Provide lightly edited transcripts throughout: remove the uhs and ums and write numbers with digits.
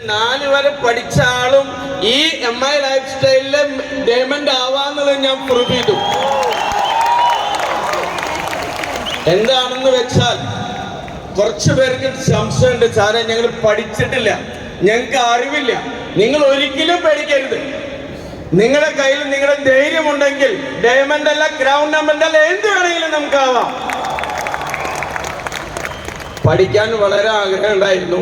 4 വരെ പഠിച്ച ആളും ഈ MI ലൈഫ് സ്റ്റൈലിലെ ഡയമണ്ട് ആവാന്നുള്ളത് ഞാൻ പ്രൂവ് ചെയ്തു. എന്താണെന്ന് വെച്ചാൽ കുറച്ചു പേർക്ക് സംശയമുണ്ട്, സാറേ ഞങ്ങൾ പഠിച്ചിട്ടില്ല, ഞങ്ങൾക്ക് അറിവില്ല. നിങ്ങൾ ഒരിക്കലും പേടിക്കരുത്. നിങ്ങളുടെ കയ്യിൽ നിങ്ങളുടെ ധൈര്യമുണ്ടെങ്കിൽ ഡയമണ്ട് അല്ല, ക്രൗൺ ഡയമണ്ട് അല്ല, എന്ത് വേണമെങ്കിലും നമുക്കാവാം. പഠിക്കാൻ വളരെ ആഗ്രഹം ഉണ്ടായിരുന്നു.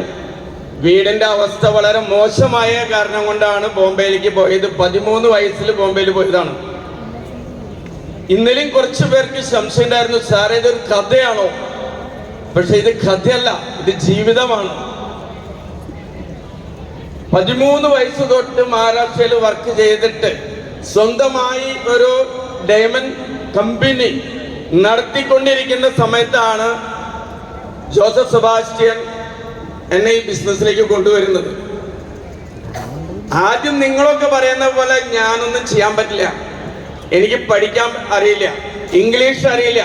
വീടിന്റെ അവസ്ഥ വളരെ മോശമായ കാരണം കൊണ്ടാണ് ബോംബെയിലേക്ക് പോയത്. 13 വയസ്സിൽ ബോംബെയിൽ പോയതാണ്. ഇന്നലെയും കുറച്ചു പേർക്ക് സംശയം ഉണ്ടായിരുന്നു, സാറേ ഇതൊരു കഥയാണോ? പക്ഷെ ഇത് കഥയല്ല, ഇത് ജീവിതമാണ്. 13 വയസ്സ് തൊട്ട് മഹാരാഷ്ട്രയിൽ വർക്ക് ചെയ്തിട്ട് സ്വന്തമായി ഒരു ഡയമണ്ട് കമ്പനി നടത്തിക്കൊണ്ടിരിക്കുന്ന സമയത്താണ് ജോസഫ് സെബാസ്റ്റ്യൻ എന്നെ ഈ ബിസിനസ്സിലേക്ക് കൊണ്ടുവരുന്നത്. ആദ്യം നിങ്ങളൊക്കെ പറയുന്ന പോലെ ഞാനൊന്നും ചെയ്യാൻ പറ്റില്ല, എനിക്ക് പഠിക്കാൻ അറിയില്ല, ഇംഗ്ലീഷ് അറിയില്ല.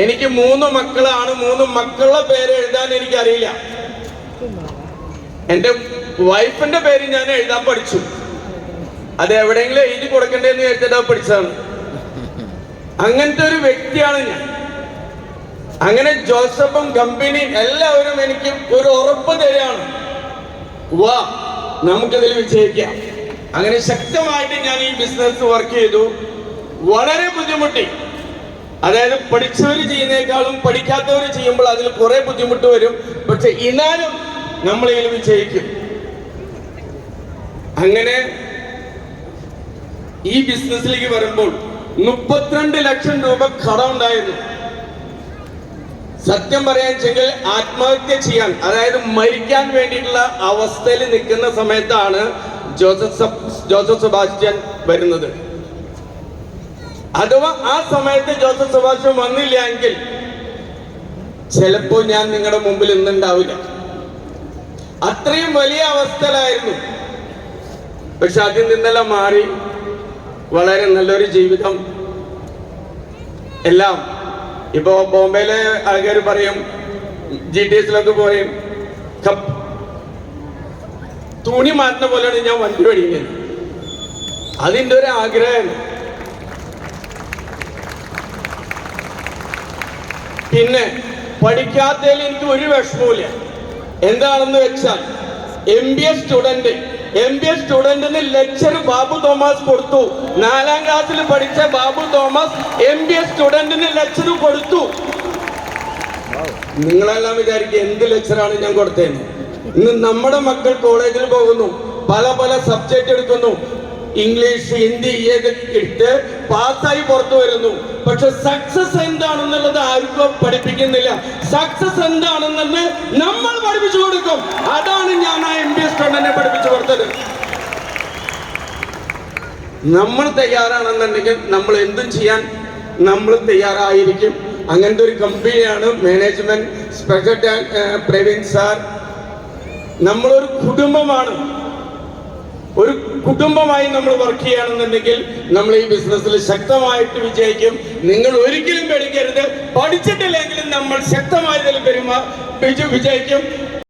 എനിക്ക് 3 മക്കളാണ്, 3 മക്കളുടെ പേര് എഴുതാൻ എനിക്ക് അറിയില്ല. എൻ്റെ വൈഫിന്റെ പേര് ഞാൻ എഴുതാൻ പഠിച്ചു. അത് എവിടെയെങ്കിലും എഴുതി കൊടുക്കണ്ടേന്ന് വിചാരിച്ചിട്ട് പഠിച്ചതാണ്. അങ്ങനത്തെ ഒരു വ്യക്തിയാണ് ഞാൻ. അങ്ങനെ ജോസഫും കമ്പനി എല്ലാവരും എനിക്ക് ഒരു ഉറപ്പ് തരികയാണ്, വാ നമുക്കിതിൽ വിജയിക്കാം. അങ്ങനെ ശക്തമായിട്ട് ഞാൻ ഈ ബിസിനസ് വർക്ക് ചെയ്തു. വളരെ ബുദ്ധിമുട്ടി. അതായത് പഠിച്ചവർ ചെയ്യുന്നേക്കാളും പഠിക്കാത്തവർ ചെയ്യുമ്പോൾ അതിൽ കുറെ ബുദ്ധിമുട്ട് വരും. പക്ഷെ എന്നാലും നമ്മൾ ഇതിൽ വിജയിക്കും. അങ്ങനെ ഈ ബിസിനസ്സിലേക്ക് വരുമ്പോൾ 32 ലക്ഷം രൂപ കടം ഉണ്ടായിരുന്നു. സത്യം പറയാൻ വെച്ചെങ്കിൽ ആത്മഹത്യ ചെയ്യാൻ, അതായത് മരിക്കാൻ വേണ്ടിയിട്ടുള്ള അവസ്ഥയിൽ നിൽക്കുന്ന സമയത്താണ് ജോസഫ് സെബാസ്റ്റ്യൻ വരുന്നത്. അഥവാ ആ സമയത്ത് ജോസഫ് സെബാസ്റ്റ്യൻ വന്നില്ല എങ്കിൽ ചിലപ്പോൾ ഞാൻ നിങ്ങളുടെ മുമ്പിൽ ഇന്നുണ്ടാവില്ല. അത്രയും വലിയ അവസ്ഥയിലായിരുന്നു. പക്ഷെ അതിൽ നിന്നെല്ലാം മാറി വളരെ നല്ലൊരു ജീവിതം. എല്ലാം ഇപ്പോ ബോംബെയിലെ ആൾക്കാർ പറയും, GTSലൊക്കെ പറയും, തുണി മാറ്റുന്ന പോലെയാണ് ഞാൻ വണ്ടി പഠിക്കുന്നത്. അതിൻ്റെ ഒരു ആഗ്രഹമാണ്. പിന്നെ പഠിക്കാത്തതിൽ എനിക്ക് ഒരു വിഷമവുമില്ല. എന്താണെന്ന് വെച്ചാൽ MBA സ്റ്റുഡന്റിന് ലെക്ചർ ബാബു തോമസ് കൊടുത്തു. 4ാം ക്ലാസ്സിൽ പഠിച്ച ബാബു തോമസ് MBA സ്റ്റുഡന്റിന് ലെക്ചർ കൊടുത്തു. നിങ്ങളെല്ലാം വിചാരിക്കും എന്ത് ലെക്ചറാണ് ഞാൻ കൊടുത്തതെന്ന്. ഇന്ന് നമ്മുടെ മക്കൾ കോളേജിൽ പോകുന്നു, പല സബ്ജക്റ്റ് എടുക്കുന്നു, ഇംഗ്ലീഷ്, ഹിന്ദി എടുത്ത് പാസ്സായി പുറത്തു വരുന്നു. പക്ഷെ സക്സസ് എന്താണെന്നുള്ളത് ആർക്കും പഠിപ്പിക്കുന്നില്ല. സക്സസ് എന്താണെന്നത് നമ്മൾ പഠിപ്പിച്ചു കൊടുക്കും. അതാണ് ഞാൻ ആ MBA സ്റ്റുഡന്റിനെ പഠിപ്പിച്ചു കൊടുത്തത്. നമ്മൾ തയ്യാറാണെന്നുണ്ടെങ്കിൽ നമ്മൾ എന്തും ചെയ്യാൻ നമ്മൾ തയ്യാറായിരിക്കും. അങ്ങനത്തെ ഒരു കമ്പനിയാണ് മാനേജ്മെന്റ് സ്പെഷ്യൽ പ്രവീൺ സാർ. നമ്മളൊരു കുടുംബമാണ്. ഒരു കുടുംബമായി നമ്മൾ വർക്ക് ചെയ്യുകയാണെന്നുണ്ടെങ്കിൽ നമ്മൾ ഈ ബിസിനസ്സിൽ ശക്തമായിട്ട് വിജയിക്കും. നിങ്ങൾ ഒരിക്കലും പേടിക്കരുത്. പഠിച്ചിട്ടില്ലെങ്കിലും നമ്മൾ ശക്തമായി വിജയിക്കും.